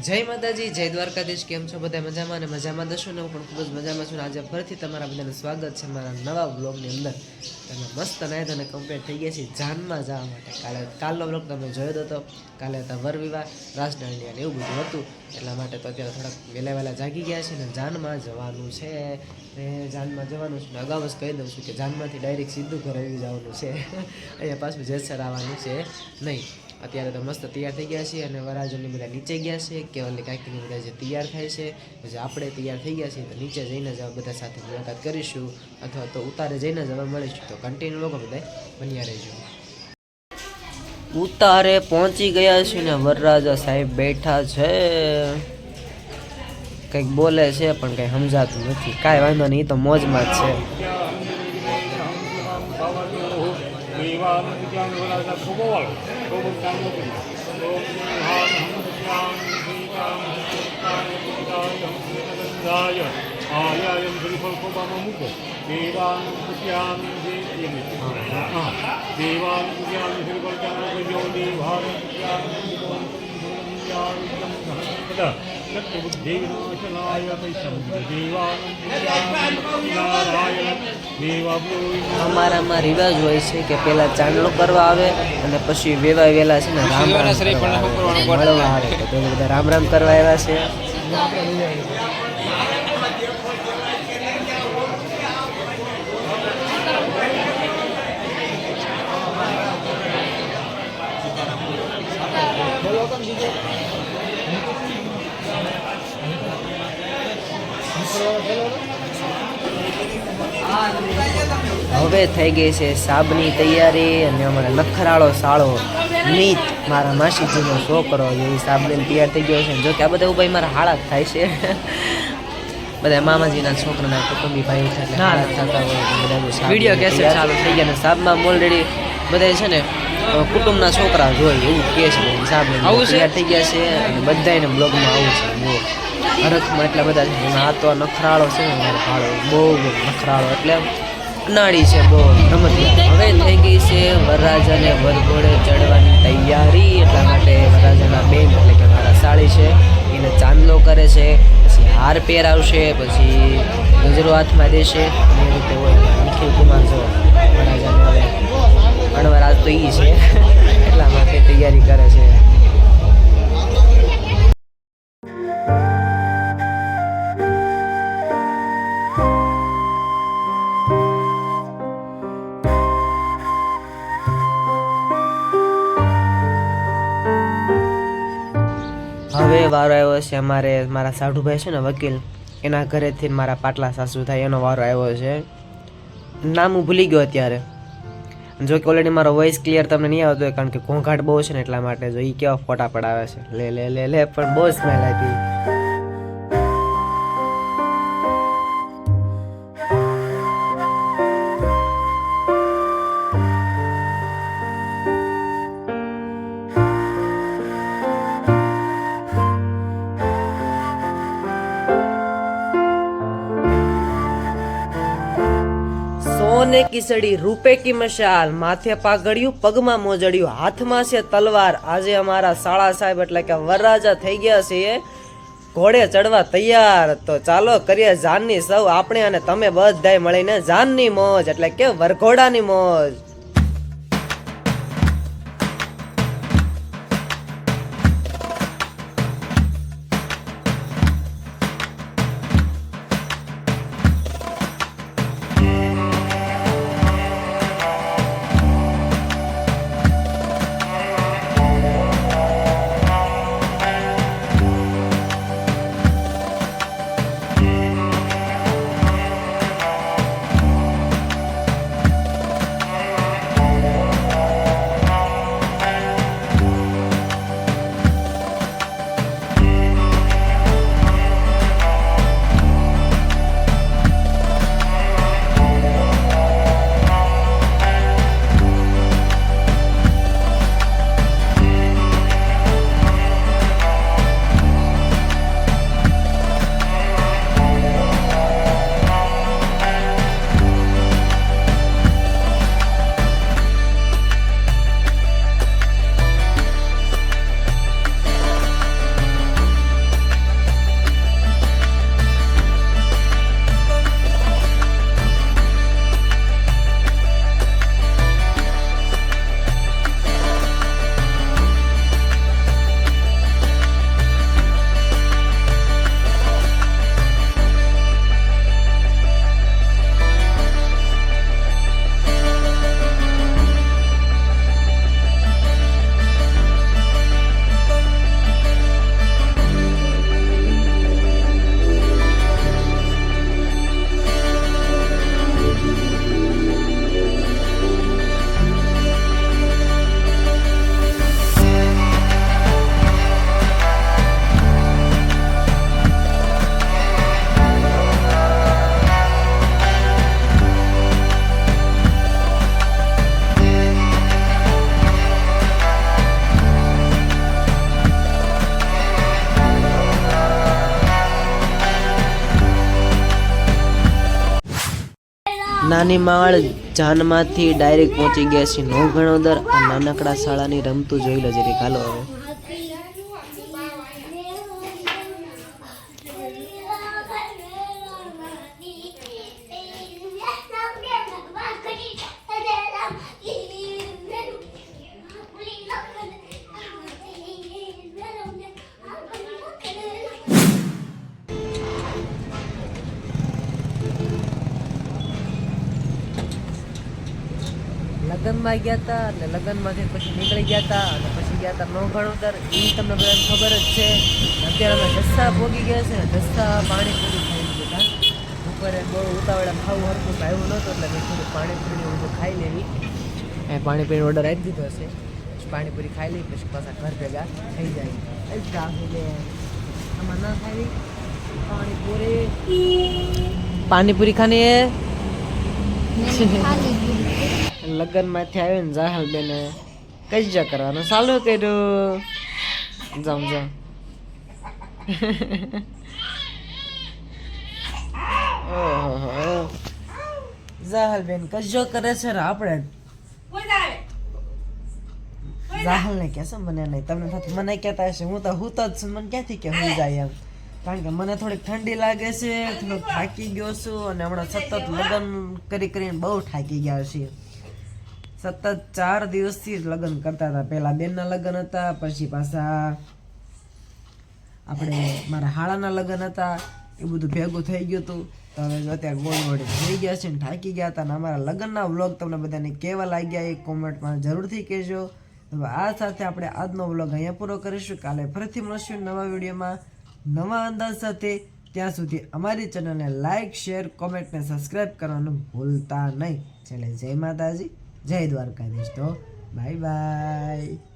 જય માતાજી, જય દ્વારકાધીશ. કેમ છો બધા? મજામાં અને મજામાં દશો ને હું પણ ખૂબ જ મજામાં છું. આજે ફરીથી તમારા બધાનું સ્વાગત છે મારા નવા બ્લોગની અંદર. તમે મસ્ત નાયત અને કમ્પ્લીટ થઈ ગયા છે જાનમાં જવા માટે. કાલનો બ્લોગ તમે જોયો હતો. કાલે હતા વરવિવાહ, રાસડાળિયા અને એવું બધું હતું. એટલા માટે તો અત્યારે થોડાક વહેલા જાગી ગયા છે ને જાનમાં જવાનું છે. જાનમાં જવાનું છે ને અગાઉ જ કહી દઉં છું કે જાનમાંથી ડાયરેક્ટ સીધું ઘરે આવી જવાનું છે. અહીંયા પાછું જેસર આવવાનું છે નહીં. અત્યારે તો મસ્ત તૈયાર થઈ ગયા છીએ અને વરાજોની બધા નીચે ગયા છે કે ઓલી કાકીની બધા જે તૈયાર થાય છે પછી આપણે તૈયાર થઈ ગયા છીએ તો નીચે જઈને જ બધા સાથે મુલાકાત કરીશું અથવા તો ઉતારે જઈને જ હવે મળીશું. તો કન્ટિન્યુ લોકો બધા બન્યા રહેજો. ઉતારે પહોંચી ગયા છે ને વરરાજા સાહેબ બેઠા છે. કંઈક બોલે છે પણ કંઈ સમજાતું નથી. કાંઈ વાંધો નહીં, એ તો મોજમાં જ છે. અમારામાં રિવાજ હોય છે કે પેલા ચાંદલો કરવા આવે અને પછી વેવા વેલા છે ને રામ રામ મળવા આવે. તો બધા રામ રામ કરવા આવ્યા છે. હવે થઈ ગઈ છે સાબની તૈયારી અને અમારા નખરાળો સાળો મીત મારા માસીજીનો છોકરો એ સાબની તૈયાર થઈ ગયો છે. જો કે આ બધા ભાઈ મારા હાળા થાય છે. બધા મામાજીના છોકરાના કુટુંબી ભાઈ છે એટલે હાળા થતા હોય. બધા વિડીયો કેસે ચાલુ થઈ ગયા ને સાબમાં ઓલરેડી બધા છે ને કુટુંબના છોકરા જ હોય એવું કહે છે. સાબને તૈયાર થઈ ગયા છે અને બધાને બ્લોગમાં આવું છે. હરખમાં એટલા બધા છે. આ તો નખરાળો છે ને મારો હાળો બહુ નખરાળો એટલે નાળી છે બહુ રમતિયા. હવે થઈ ગઈ છે વરરાજાને વરઘોડે ચડવાની તૈયારી. એટલા માટે વરરાજાના બેન એટલે કે મારા સાળી છે એને ચાંદલો કરે છે, પછી હાર પહેરાવશે, પછી ગજરો હાથમાં દેશે અને એ રીતે હોય. નિખિલ કુમાર જો વરરાજાને હવે અણવર આજ તો એ છે એટલા માટે તૈયારી કરે છે. હવે વારો આવ્યો છે મારા સાઢુભાઈ છે ને વકીલ, એના ઘરેથી મારા પાટલા સાસુ થાય એનો વારો આવ્યો છે. નામ હું ભૂલી ગયો અત્યારે. જો કે ઓલરેડી મારો વોઇસ ક્લિયર તમને નહીં આવતો હોય કારણ કે ઘોંઘાટ બહુ છે ને એટલા માટે. જો એ કેવા ફોટા પડાવે છે લે લે લે લે પણ બહુ સ્મેલ હતી. સોને કી સડી રૂપે કી મશાલ, માથે પાઘડિયું પગમાં મોજડિયું, હાથમાં છે તલવાર. આજે અમારા સાળા સાહેબ એટલે કે વરરાજા થઈ ગયા છે ઘોડે ચડવા તૈયાર. તો ચાલો કરીએ જાનની સૌ આપણે અને તમે બધાય મળીને જાનની મોજ એટલે કે વરઘોડાની મોજ. નાની માળ જાનમાંથી ડાયરેક્ટ પહોંચી ગયા છે નવઘણોદર. આ નાનકડા શાળાની રમતું જોઈ લો જરી. હાલો હવે લગ્નમાં ગયા હતા એટલે લગ્નમાંથી પછી નીકળી ગયા હતા અને પછી ગયા હતા નવઘણોદર. એ તમને બધાને ખબર જ છે. અત્યારે અમે ઢસ્સા ભોગી ગયા છે ને ઢસ્સા પાણીપુરી ખાઈ ગયા હતા. બપોરે બહુ ઉતાવળા ખાવું હરખું ખાવું નહોતું એટલે મેં થોડું પાણીપુરી બધું ખાઈ લેવી. એ પાણીપુરીનો ઓર્ડર આપી દીધો હશે. પાણીપુરી ખાઈ લઈ પછી પાછા ઘર ભેગા થઈ જાય. આમાં ના ખાઈ પાણીપુરી ખાની લગ્નમાંથી આવ્યો ને જાહલ બેને કજ્જા કરવાનું ચાલુ કર્યું. જામ જામ ઓહો જાહલ બેન કજ્જો કરે છે ને આપણે જાહલ ને કહેશે મને નહીં તમને થતું મને કહેતા હશે હું તો જ છું મને ક્યાંથી કે હું જાય એમ. કારણ કે મને થોડીક ઠંડી લાગે છે થોડોક થાકી ગયો છું અને હમણાં સતત લગ્ન કરીને બહુ થાકી ગયા છીએ. સતત 4 દિવસથી લગ્ન કરતા હતા. પહેલા બેનના લગ્ન હતા પછી પાછા આપણે મારા હાળાના લગ્ન હતા. એ બધું ભેગું થઈ ગયું હતું. તો હવે અત્યારે ગોળ થઈ ગયા છે ને થાકી ગયા હતા. અને અમારા લગ્નના વ્લોગ તમને બધાને કેવા લાગ્યા એ કોમેન્ટમાં જરૂરથી કહેજો. તો આ સાથે આપણે આજનો વ્લોગ અહીંયા પૂરો કરીશું. કાલે ફરીથી મળશું નવા વિડીયોમાં નવા અંદાજ સાથે. ત્યાં સુધી અમારી ચેનલને લાઇક શેર કોમેન્ટ ને સબસ્ક્રાઈબ કરવાનું ભૂલતા નહીં. ચાલે જય માતાજી જય દ્વારકાધીશ. તો બાય બાય.